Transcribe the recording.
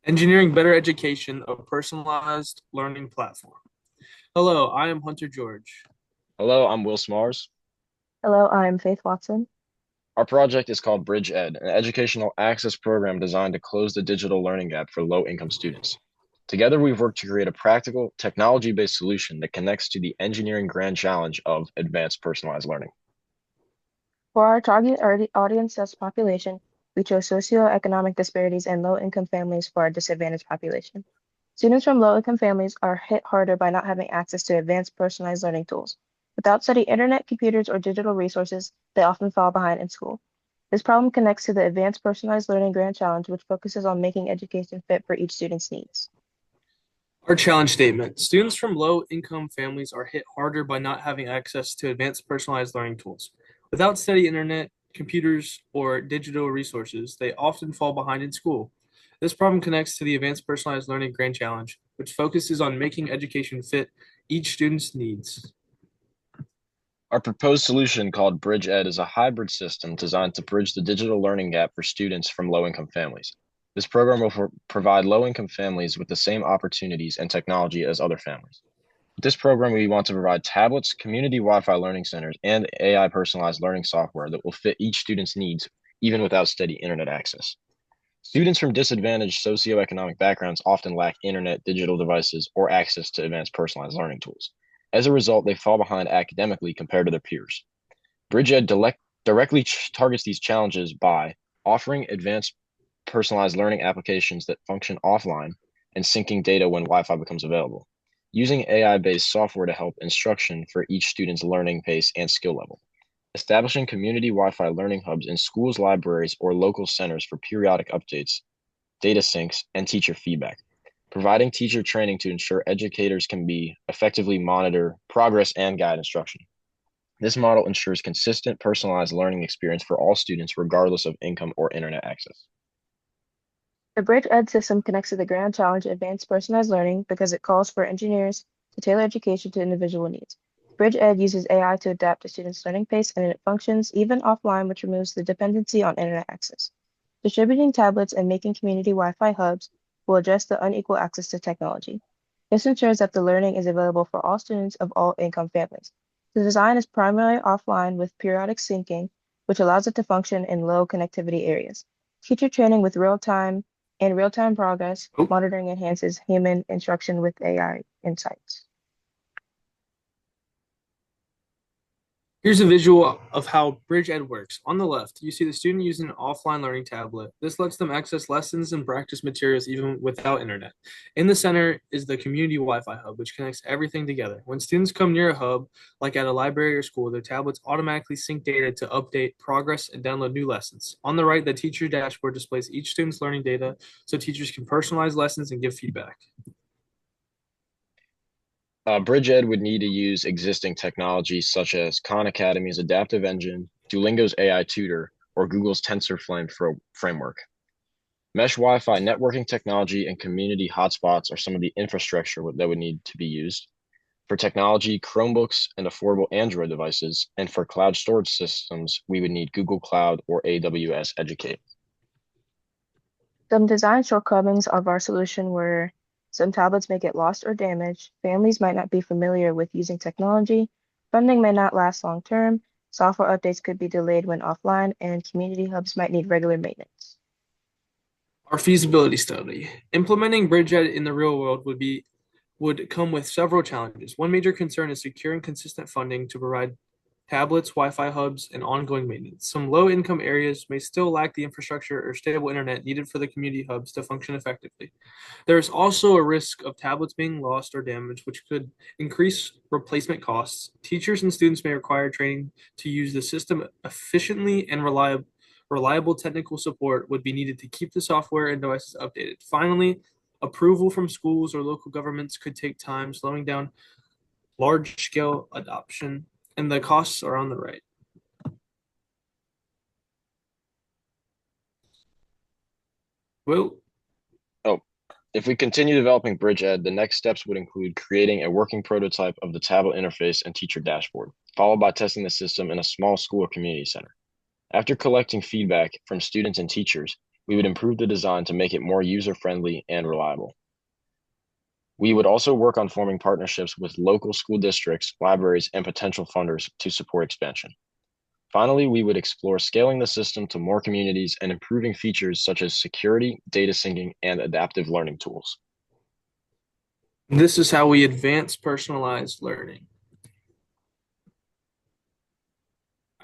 Engineering Better Education, a personalized learning platform. Hello, I am Hunter George. Hello, I'm Will Smars. Hello, I'm Faith Watson. Our project is called Bridge Ed, an educational access program designed to close the digital learning gap for low-income students. Together, we've worked to create a practical, technology-based solution that connects to the engineering grand challenge of advanced personalized learning. For our target audience as population, we chose socioeconomic disparities and low-income families for our disadvantaged population. Students from low-income families are hit harder by not having access to advanced personalized learning tools. Without steady internet, computers, or digital resources, they often fall behind in school. This problem connects to the Advanced Personalized Learning Grand Challenge, which focuses on making education fit for each student's needs. Our challenge statement: students from low income families are hit harder by not having access to advanced personalized learning tools. Without steady internet, computers, or digital resources, they often fall behind in school. This problem connects to the Advanced Personalized Learning Grand Challenge, which focuses on making education fit each student's needs. Our proposed solution, called Bridge Ed, is a hybrid system designed to bridge the digital learning gap for students from low-income families. This program will provide low-income families with the same opportunities and technology as other families. With this program, we want to provide tablets, community Wi-Fi learning centers, and AI personalized learning software that will fit each student's needs, even without steady internet access. Students from disadvantaged socioeconomic backgrounds often lack internet, digital devices, or access to advanced personalized learning tools. As a result, they fall behind academically compared to their peers. BridgeEd directly targets these challenges by offering advanced personalized learning applications that function offline and syncing data when Wi-Fi becomes available, using AI-based software to help instruction for each student's learning pace and skill level, establishing community Wi-Fi learning hubs in schools, libraries, or local centers for periodic updates, data syncs, and teacher feedback, providing teacher training to ensure educators can be effectively monitor progress and guide instruction. This model ensures consistent, personalized learning experience for all students, regardless of income or internet access. The Bridge Ed system connects to the Grand Challenge Advanced Personalized Learning because it calls for engineers to tailor education to individual needs. Bridge Ed uses AI to adapt to students' learning pace and it functions even offline, which removes the dependency on internet access. Distributing tablets and making community Wi-Fi hubs will address the unequal access to technology. This ensures that the learning is available for all students of all income families. The design is primarily offline with periodic syncing, which allows it to function in low connectivity areas. Teacher training with real-time progress Oh, monitoring enhances human instruction with AI insights. here's a visual of how BridgeEd works. On the left, you see the student using an offline learning tablet. This lets them access lessons and practice materials even without internet. In the center is the community Wi-Fi hub, which connects everything together. When students come near a hub, like at a library or school, their tablets automatically sync data to update progress and download new lessons. On the right, the teacher dashboard displays each student's learning data so teachers can personalize lessons and give feedback. BridgeEd would need to use existing technologies such as Khan Academy's Adaptive Engine, Duolingo's AI Tutor, or Google's TensorFlame framework. Mesh Wi-Fi networking technology and community hotspots are some of the infrastructure that would need to be used. For technology, Chromebooks and affordable Android devices, and for cloud storage systems, we would need Google Cloud or AWS Educate. Some design shortcomings of our solution were some tablets may get lost or damaged, families might not be familiar with using technology, funding may not last long term, software updates could be delayed when offline, and community hubs might need regular maintenance. Our feasibility study. Implementing BridgeEd in the real world would come with several challenges. One major concern is securing consistent funding to provide tablets, Wi-Fi hubs, and ongoing maintenance. Some low-income areas may still lack the infrastructure or stable internet needed for the community hubs to function effectively. There is also a risk of tablets being lost or damaged, which could increase replacement costs. Teachers and students may require training to use the system efficiently and reliable technical support would be needed to keep the software and devices updated. Finally, approval from schools or local governments could take time, slowing down large scale adoption, and the costs are on the right. Well, Oh, if we continue developing BridgeEd, the next steps would include creating a working prototype of the tablet interface and teacher dashboard, followed by testing the system in a small school or community center. After collecting feedback from students and teachers, We would improve the design to make it more user-friendly and reliable. We would also work on forming partnerships with local school districts, libraries, and potential funders to support expansion. Finally, we would explore scaling the system to more communities and improving features such as security, data syncing, and adaptive learning tools. This is how we advance personalized learning.